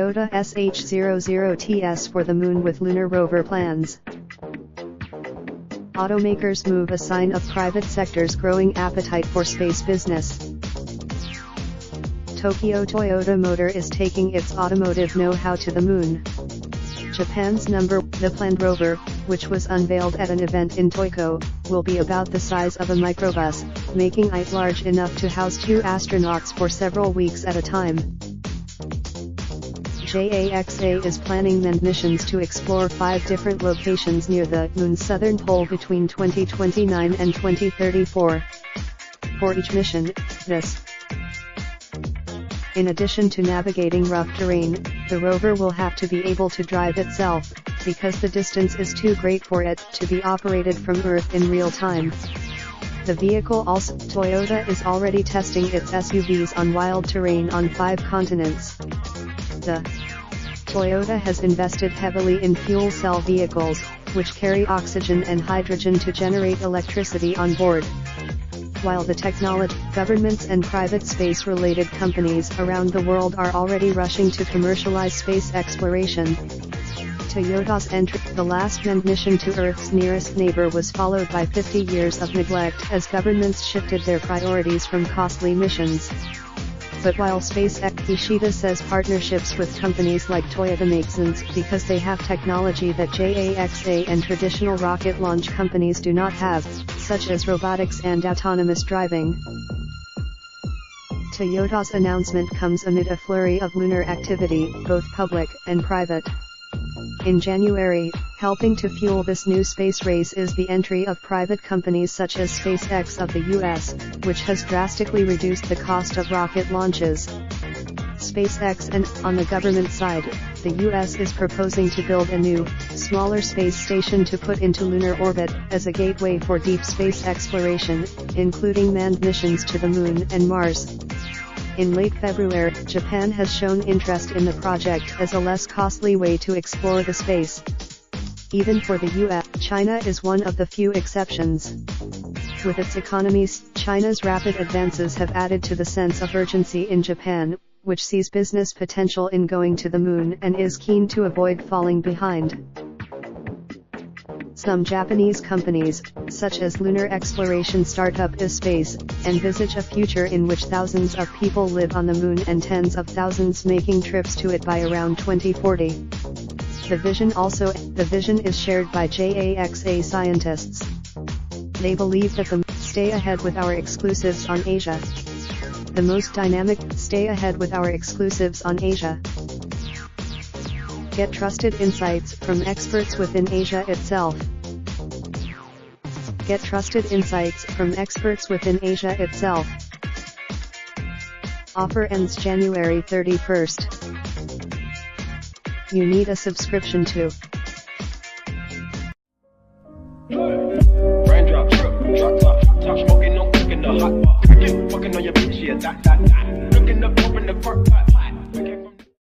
Toyota sh00ts for the moon with lunar rover plans. Automakers move, a sign of private sector's growing appetite for space business. Tokyo Toyota Motor is taking its automotive know-how to the moon. Japan's the planned rover, which was unveiled at an event in Tokyo, will be about the size of a microbus, making it large enough to house 2 astronauts for several weeks at a time. JAXA is planning manned missions to explore 5 different locations near the moon's southern pole between 2029 and 2034. For each mission, in addition to navigating rough terrain, the rover will have to be able to drive itself, because the distance is too great for it to be operated from Earth in real time. The vehicle Toyota is already testing its SUVs on wild terrain on 5 continents. Toyota has invested heavily in fuel cell vehicles, which carry oxygen and hydrogen to generate electricity on board. While the technology, governments and private space-related companies around the world are already rushing to commercialize space exploration, Toyota's entry, the last manned mission to Earth's nearest neighbor, was followed by 50 years of neglect as governments shifted their priorities from costly missions. But while SpaceX, Ishida says partnerships with companies like Toyota make sense because they have technology that JAXA and traditional rocket launch companies do not have, such as robotics and autonomous driving. Toyota's announcement comes amid a flurry of lunar activity, both public and private. In January, helping to fuel this new space race is the entry of private companies such as SpaceX of the US, which has drastically reduced the cost of rocket launches. SpaceX and, on the government side, the US is proposing to build a new, smaller space station to put into lunar orbit, as a gateway for deep space exploration, including manned missions to the Moon and Mars. In late February, Japan has shown interest in the project as a less costly way to explore the space. Even for the US, China is one of the few exceptions. With its economies, China's rapid advances have added to the sense of urgency in Japan, which sees business potential in going to the moon and is keen to avoid falling behind. Some Japanese companies, such as lunar exploration startup iSpace, envisage a future in which thousands of people live on the moon and tens of thousands making trips to it by around 2040. The vision is shared by JAXA scientists. They believe that stay ahead with our exclusives on Asia. The most dynamic, stay ahead with our exclusives on Asia. Get trusted insights from experts within Asia itself. Get trusted insights from experts within Asia itself. Offer ends January 31st. You need a subscription to Raindrop, drop top smoking, no cooking the hot pot. Fucking on your bitch, yeah, that. Looking up, open the park.